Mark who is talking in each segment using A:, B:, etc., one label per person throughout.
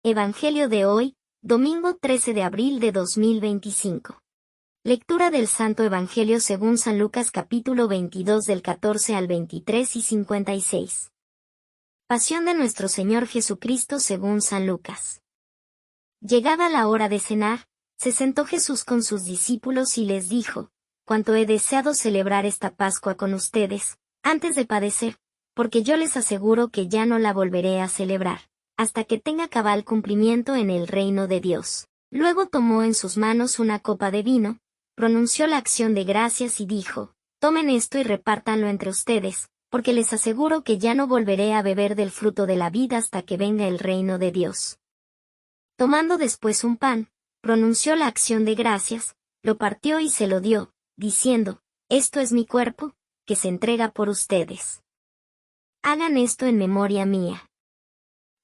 A: Evangelio de hoy, domingo 13 de abril de 2025. Lectura del Santo Evangelio según San Lucas capítulo 22 del 14 al 23 y 56. Pasión de nuestro Señor Jesucristo según San Lucas. Llegada la hora de cenar, se sentó Jesús con sus discípulos y les dijo: Cuánto he deseado celebrar esta Pascua con ustedes, antes de padecer, porque yo les aseguro que ya no la volveré a celebrar, hasta que tenga cabal cumplimiento en el reino de Dios. Luego tomó en sus manos una copa de vino, pronunció la acción de gracias y dijo: Tomen esto y repártanlo entre ustedes, porque les aseguro que ya no volveré a beber del fruto de la vid hasta que venga el reino de Dios. Tomando después un pan, pronunció la acción de gracias, lo partió y se lo dio, diciendo: Esto es mi cuerpo, que se entrega por ustedes. Hagan esto en memoria mía.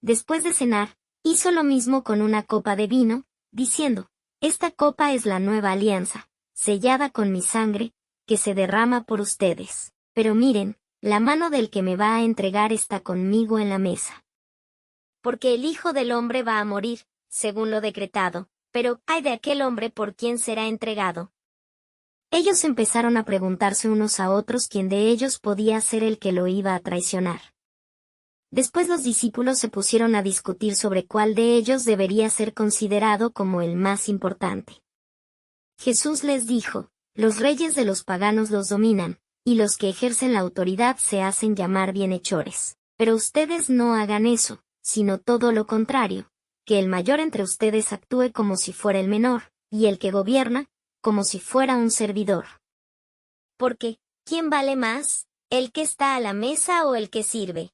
A: Después de cenar, hizo lo mismo con una copa de vino, diciendo: Esta copa es la nueva alianza, sellada con mi sangre, que se derrama por ustedes. Pero miren, la mano del que me va a entregar está conmigo en la mesa. Porque el Hijo del Hombre va a morir, según lo decretado, pero ¡ay de aquel hombre por quien será entregado! Ellos empezaron a preguntarse unos a otros quién de ellos podía ser el que lo iba a traicionar. Después los discípulos se pusieron a discutir sobre cuál de ellos debería ser considerado como el más importante. Jesús les dijo: Los reyes de los paganos los dominan, y los que ejercen la autoridad se hacen llamar bienhechores. Pero ustedes no hagan eso, sino todo lo contrario, que el mayor entre ustedes actúe como si fuera el menor, y el que gobierna, como si fuera un servidor. Porque, ¿quién vale más, el que está a la mesa o el que sirve?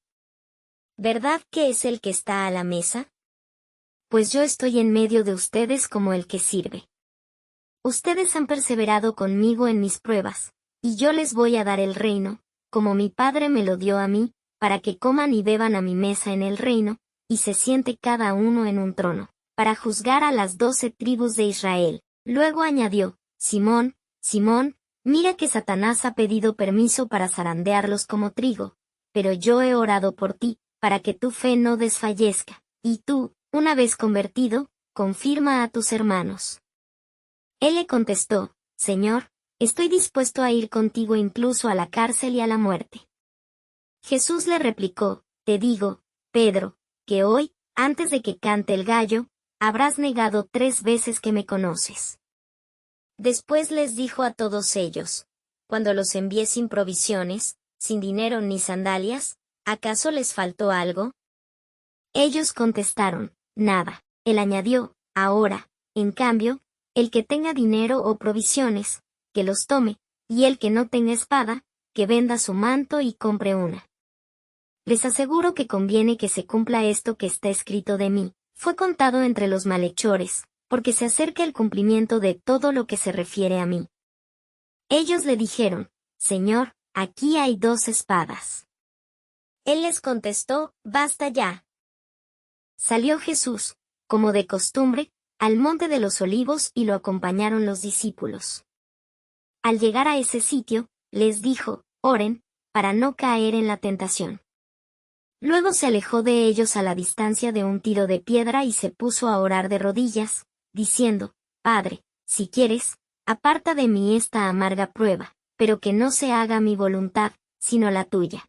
A: ¿Verdad que es el que está a la mesa? Pues yo estoy en medio de ustedes como el que sirve. Ustedes han perseverado conmigo en mis pruebas, y yo les voy a dar el reino, como mi Padre me lo dio a mí, para que coman y beban a mi mesa en el reino, y se siente cada uno en un trono, para juzgar a las 12 tribus de Israel. Luego añadió: Simón, Simón, mira que Satanás ha pedido permiso para zarandearlos como trigo, pero yo he orado por ti, para que tu fe no desfallezca, y tú, una vez convertido, confirma a tus hermanos. Él le contestó: Señor, estoy dispuesto a ir contigo incluso a la cárcel y a la muerte. Jesús le replicó: Te digo, Pedro, que hoy, antes de que cante el gallo, habrás negado 3 veces que me conoces. Después les dijo a todos ellos: Cuando los envié sin provisiones, sin dinero ni sandalias, ¿acaso les faltó algo? Ellos contestaron: Nada. Él añadió: Ahora, en cambio, el que tenga dinero o provisiones, que los tome, y el que no tenga espada, que venda su manto y compre una. Les aseguro que conviene que se cumpla esto que está escrito de mí. Fue contado entre los malhechores, porque se acerca el cumplimiento de todo lo que se refiere a mí. Ellos le dijeron: Señor, aquí hay 2 espadas. Él les contestó: Basta ya. Salió Jesús, como de costumbre, al monte de los Olivos y lo acompañaron los discípulos. Al llegar a ese sitio, les dijo: Oren, para no caer en la tentación. Luego se alejó de ellos a la distancia de un tiro de piedra y se puso a orar de rodillas, diciendo: Padre, si quieres, aparta de mí esta amarga prueba, pero que no se haga mi voluntad, sino la tuya.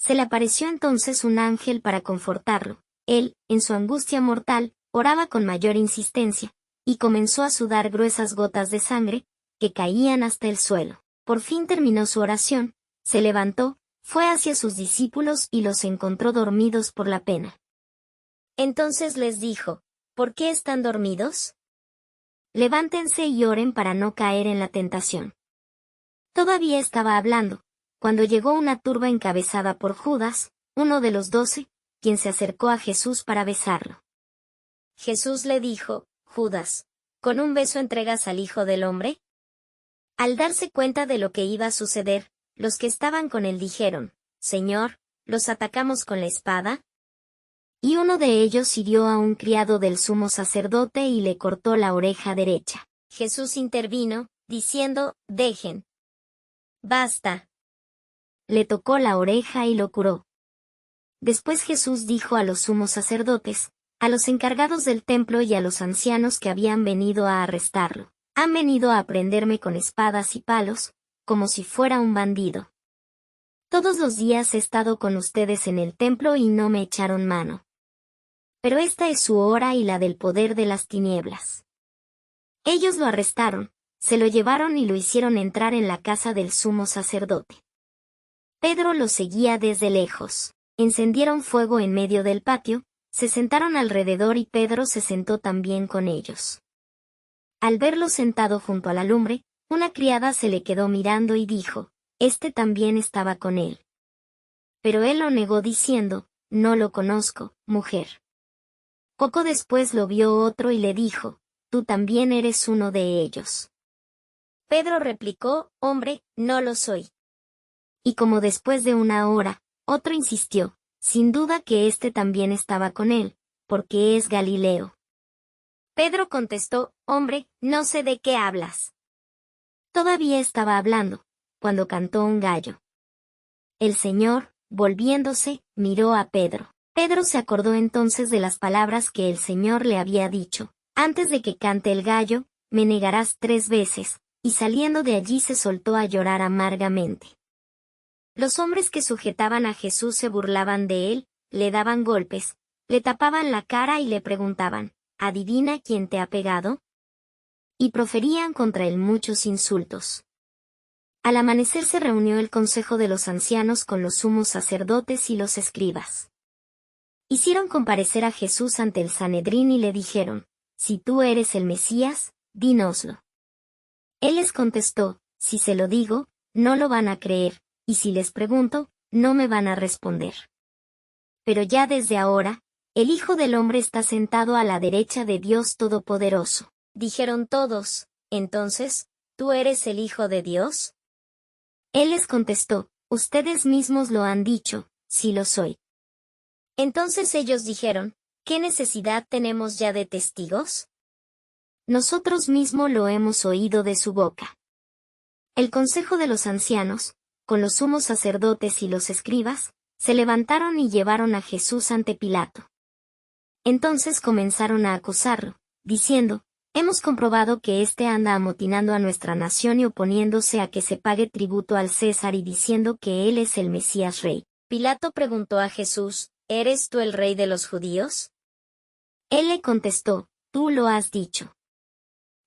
A: Se le apareció entonces un ángel para confortarlo. Él, en su angustia mortal, oraba con mayor insistencia, y comenzó a sudar gruesas gotas de sangre, que caían hasta el suelo. Por fin terminó su oración, se levantó, fue hacia sus discípulos y los encontró dormidos por la pena. Entonces les dijo: ¿Por qué están dormidos? Levántense y oren para no caer en la tentación. Todavía estaba hablando, cuando llegó una turba encabezada por Judas, uno de los 12, quien se acercó a Jesús para besarlo. Jesús le dijo: Judas, ¿con un beso entregas al Hijo del Hombre? Al darse cuenta de lo que iba a suceder, los que estaban con él dijeron: Señor, ¿los atacamos con la espada? Y uno de ellos hirió a un criado del sumo sacerdote y le cortó la oreja derecha. Jesús intervino, diciendo: Dejen. Basta. Le tocó la oreja y lo curó. Después Jesús dijo a los sumos sacerdotes: a los encargados del templo y a los ancianos que habían venido a arrestarlo. Han venido a prenderme con espadas y palos, como si fuera un bandido. Todos los días he estado con ustedes en el templo y no me echaron mano. Pero esta es su hora y la del poder de las tinieblas. Ellos lo arrestaron, se lo llevaron y lo hicieron entrar en la casa del sumo sacerdote. Pedro lo seguía desde lejos. Encendieron fuego en medio del patio, se sentaron alrededor y Pedro se sentó también con ellos. Al verlo sentado junto a la lumbre, una criada se le quedó mirando y dijo, «Este también estaba con él». Pero él lo negó diciendo, «No lo conozco, mujer». Poco después lo vio otro y le dijo, «Tú también eres uno de ellos». Pedro replicó, «Hombre, no lo soy». Y como después de una hora, otro insistió, «Sin duda que éste también estaba con él, porque es Galileo». Pedro contestó, «Hombre, no sé de qué hablas». Todavía estaba hablando, cuando cantó un gallo. El Señor, volviéndose, miró a Pedro. Pedro se acordó entonces de las palabras que el Señor le había dicho, «Antes de que cante el gallo, me negarás 3 veces», y saliendo de allí se soltó a llorar amargamente. Los hombres que sujetaban a Jesús se burlaban de él, le daban golpes, le tapaban la cara y le preguntaban, «¿Adivina quién te ha pegado?». Y proferían contra él muchos insultos. Al amanecer se reunió el consejo de los ancianos con los sumos sacerdotes y los escribas. Hicieron comparecer a Jesús ante el Sanedrín y le dijeron, «Si tú eres el Mesías, dínoslo». Él les contestó, «Si se lo digo, no lo van a creer, y si les pregunto, no me van a responder. Pero ya desde ahora, el Hijo del Hombre está sentado a la derecha de Dios Todopoderoso». Dijeron todos, «Entonces, ¿tú eres el Hijo de Dios?». Él les contestó, «Ustedes mismos lo han dicho, sí lo soy». Entonces ellos dijeron, «¿Qué necesidad tenemos ya de testigos? Nosotros mismos lo hemos oído de su boca». El consejo de los ancianos, con los sumos sacerdotes y los escribas, se levantaron y llevaron a Jesús ante Pilato. Entonces comenzaron a acusarlo, diciendo, «Hemos comprobado que éste anda amotinando a nuestra nación y oponiéndose a que se pague tributo al César y diciendo que él es el Mesías Rey». Pilato preguntó a Jesús, «¿Eres tú el rey de los judíos?». Él le contestó, «Tú lo has dicho».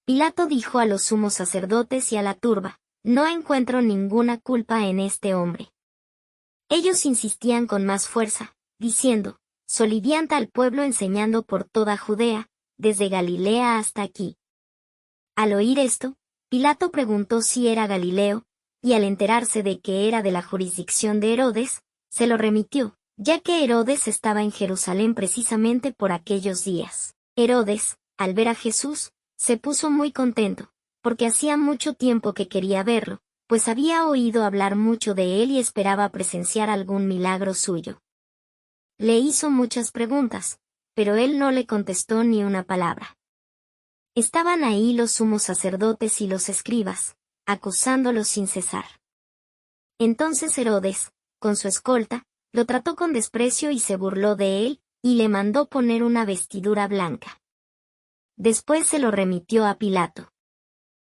A: Pilato dijo a los sumos sacerdotes y a la turba, «No encuentro ninguna culpa en este hombre». Ellos insistían con más fuerza, diciendo, «Solivianta al pueblo enseñando por toda Judea, desde Galilea hasta aquí». Al oír esto, Pilato preguntó si era Galileo, y al enterarse de que era de la jurisdicción de Herodes, se lo remitió, ya que Herodes estaba en Jerusalén precisamente por aquellos días. Herodes, al ver a Jesús, se puso muy contento, porque hacía mucho tiempo que quería verlo, pues había oído hablar mucho de él y esperaba presenciar algún milagro suyo. Le hizo muchas preguntas, pero él no le contestó ni una palabra. Estaban ahí los sumos sacerdotes y los escribas, acusándolos sin cesar. Entonces Herodes, con su escolta, lo trató con desprecio y se burló de él, y le mandó poner una vestidura blanca. Después se lo remitió a Pilato.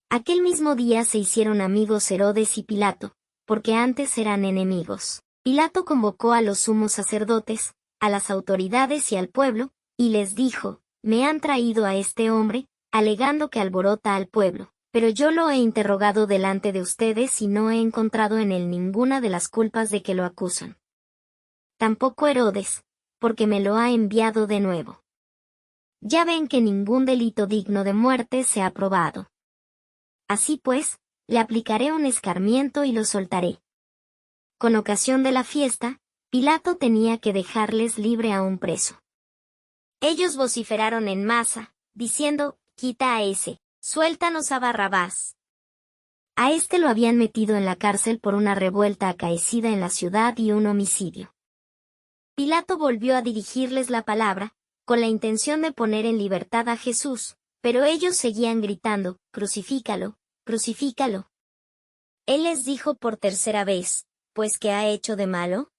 A: Aquel mismo día se hicieron amigos Herodes y Pilato, porque antes eran enemigos. Pilato convocó a los sumos sacerdotes, a las autoridades y al pueblo, y les dijo, «Me han traído a este hombre, alegando que alborota al pueblo, pero yo lo he interrogado delante de ustedes y no he encontrado en él ninguna de las culpas de que lo acusan. Tampoco Herodes, porque me lo ha enviado de nuevo. Ya ven que ningún delito digno de muerte se ha probado. Así pues, le aplicaré un escarmiento y lo soltaré». Con ocasión de la fiesta, Pilato tenía que dejarles libre a un preso. Ellos vociferaron en masa, diciendo, «Quita a ese, suéltanos a Barrabás». A este lo habían metido en la cárcel por una revuelta acaecida en la ciudad y un homicidio. Pilato volvió a dirigirles la palabra, con la intención de poner en libertad a Jesús, pero ellos seguían gritando, «Crucifícalo, crucifícalo». Él les dijo por tercera vez, «¿Pues qué ha hecho de malo?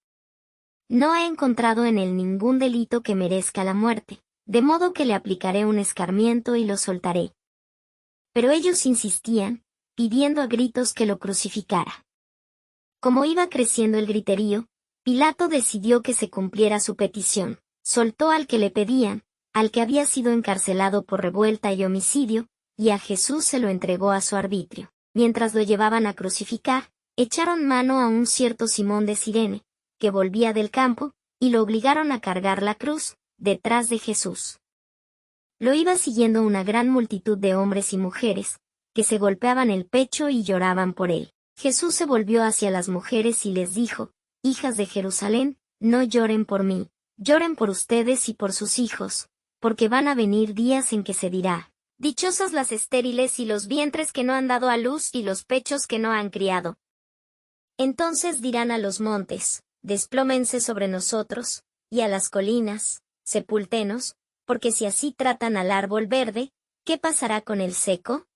A: No he encontrado en él ningún delito que merezca la muerte». de modo que le aplicaré un escarmiento y lo soltaré. Pero ellos insistían, pidiendo a gritos que lo crucificara. Como iba creciendo el griterío, Pilato decidió que se cumpliera su petición. Soltó al que le pedían, al que había sido encarcelado por revuelta y homicidio, y a Jesús se lo entregó a su arbitrio. Mientras lo llevaban a crucificar, echaron mano a un cierto Simón de Cirene, que volvía del campo, y lo obligaron a cargar la cruz, detrás de Jesús. Lo iba siguiendo una gran multitud de hombres y mujeres, que se golpeaban el pecho y lloraban por él. Jesús se volvió hacia las mujeres y les dijo: «Hijas de Jerusalén, no lloren por mí, lloren por ustedes y por sus hijos, porque van a venir días en que se dirá: dichosas las estériles y los vientres que no han dado a luz y los pechos que no han criado. Entonces dirán a los montes: desplómense sobre nosotros, y a las colinas: sepultenos, porque si así tratan al árbol verde, ¿qué pasará con el seco?».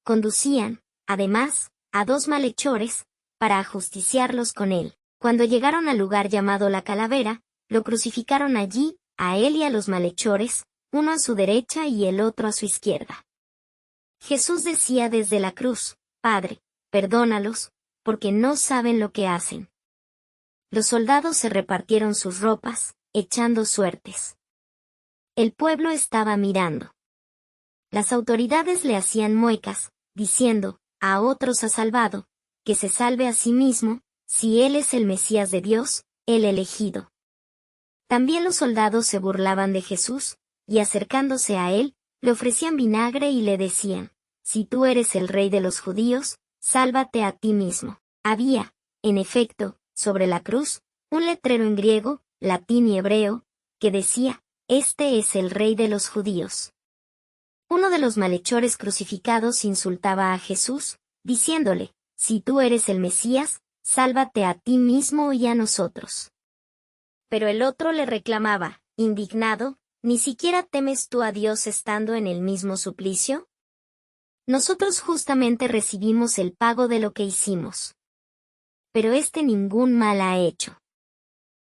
A: Conducían, además, a 2 malhechores, para ajusticiarlos con él. Cuando llegaron al lugar llamado la Calavera, lo crucificaron allí, a él y a los malhechores, uno a su derecha y el otro a su izquierda. Jesús decía desde la cruz: «Padre, perdónalos, porque no saben lo que hacen». Los soldados se repartieron sus ropas, echando suertes. El pueblo estaba mirando. Las autoridades le hacían muecas, diciendo: «A otros ha salvado, que se salve a sí mismo, si él es el Mesías de Dios, el elegido». También los soldados se burlaban de Jesús, y acercándose a él, le ofrecían vinagre y le decían: «Si tú eres el rey de los judíos, sálvate a ti mismo». Había, en efecto, sobre la cruz, un letrero en griego, latín y hebreo, que decía: «Este es el rey de los judíos». Uno de los malhechores crucificados insultaba a Jesús, diciéndole: «Si tú eres el Mesías, sálvate a ti mismo y a nosotros». Pero el otro le reclamaba, indignado: ¿ni siquiera temes tú a Dios estando en el mismo suplicio? Nosotros justamente recibimos el pago de lo que hicimos. Pero éste ningún mal ha hecho.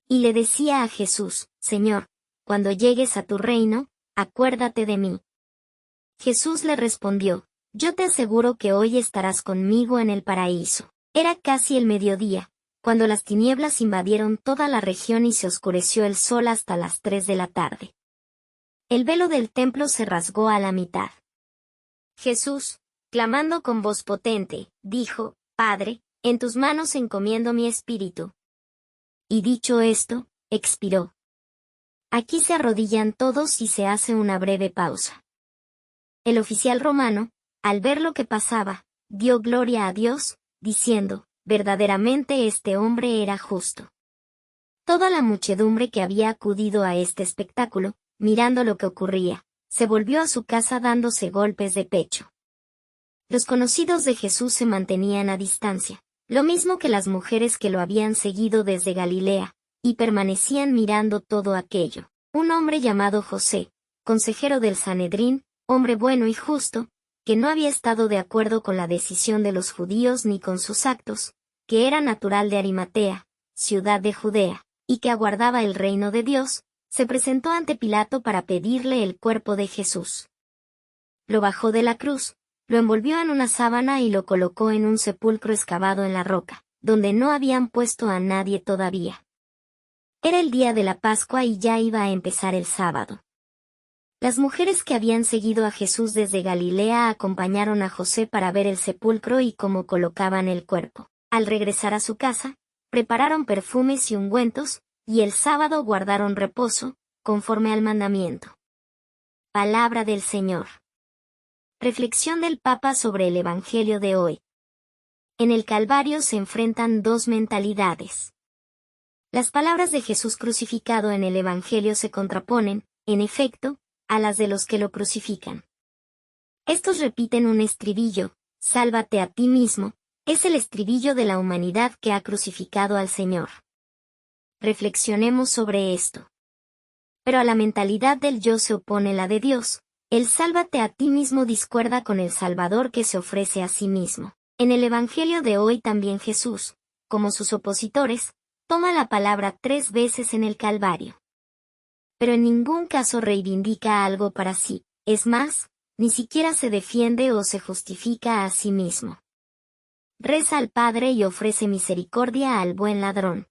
A: Y le decía a Jesús: «Señor, cuando llegues a tu reino, acuérdate de mí». Jesús le respondió: «Yo te aseguro que hoy estarás conmigo en el paraíso». Era casi el mediodía, cuando las tinieblas invadieron toda la región y se oscureció el sol hasta las 3 de la tarde. El velo del templo se rasgó a la mitad. Jesús, clamando con voz potente, dijo: «Padre, en tus manos encomiendo mi espíritu». Y dicho esto, expiró. Aquí se arrodillan todos y se hace una breve pausa. El oficial romano, al ver lo que pasaba, dio gloria a Dios, diciendo: «Verdaderamente este hombre era justo». Toda la muchedumbre que había acudido a este espectáculo, mirando lo que ocurría, se volvió a su casa dándose golpes de pecho. Los conocidos de Jesús se mantenían a distancia, lo mismo que las mujeres que lo habían seguido desde Galilea, y permanecían mirando todo aquello. Un hombre llamado José, consejero del Sanedrín, hombre bueno y justo, que no había estado de acuerdo con la decisión de los judíos ni con sus actos, que era natural de Arimatea, ciudad de Judea, y que aguardaba el reino de Dios, se presentó ante Pilato para pedirle el cuerpo de Jesús. Lo bajó de la cruz, lo envolvió en una sábana y lo colocó en un sepulcro excavado en la roca, donde no habían puesto a nadie todavía. Era el día de la Pascua y ya iba a empezar el sábado. Las mujeres que habían seguido a Jesús desde Galilea acompañaron a José para ver el sepulcro y cómo colocaban el cuerpo. Al regresar a su casa, prepararon perfumes y ungüentos, y el sábado guardaron reposo, conforme al mandamiento. Palabra del Señor. Reflexión del Papa sobre el Evangelio de hoy. En el Calvario se enfrentan 2 mentalidades. Las palabras de Jesús crucificado en el Evangelio se contraponen, en efecto, a las de los que lo crucifican. Estos repiten un estribillo: «Sálvate a ti mismo», es el estribillo de la humanidad que ha crucificado al Señor. Reflexionemos sobre esto. Pero a la mentalidad del yo se opone la de Dios. El «sálvate a ti mismo» discuerda con el Salvador que se ofrece a sí mismo. En el Evangelio de hoy también Jesús, como sus opositores, toma la palabra 3 veces en el Calvario. pero en ningún caso reivindica algo para sí, es más, ni siquiera se defiende o se justifica a sí mismo. Reza al Padre y ofrece misericordia al buen ladrón.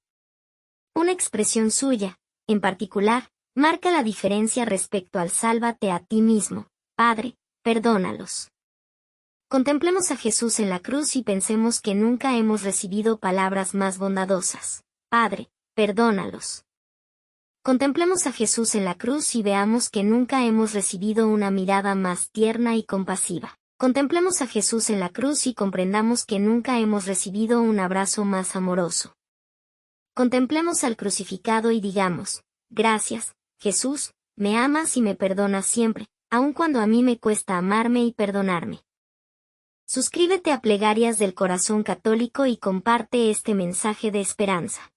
A: Una expresión suya, en particular, marca la diferencia respecto al sálvate a ti mismo, Padre, perdónalos. Contemplemos a Jesús en la cruz y pensemos que nunca hemos recibido palabras más bondadosas. Padre, perdónalos. Contemplemos a Jesús en la cruz y veamos que nunca hemos recibido una mirada más tierna y compasiva. Contemplemos a Jesús en la cruz y comprendamos que nunca hemos recibido un abrazo más amoroso. Contemplemos al crucificado y digamos, gracias, Jesús, me amas y me perdonas siempre, aun cuando a mí me cuesta amarme y perdonarme. Suscríbete a Plegarias del Corazón Católico y comparte este mensaje de esperanza.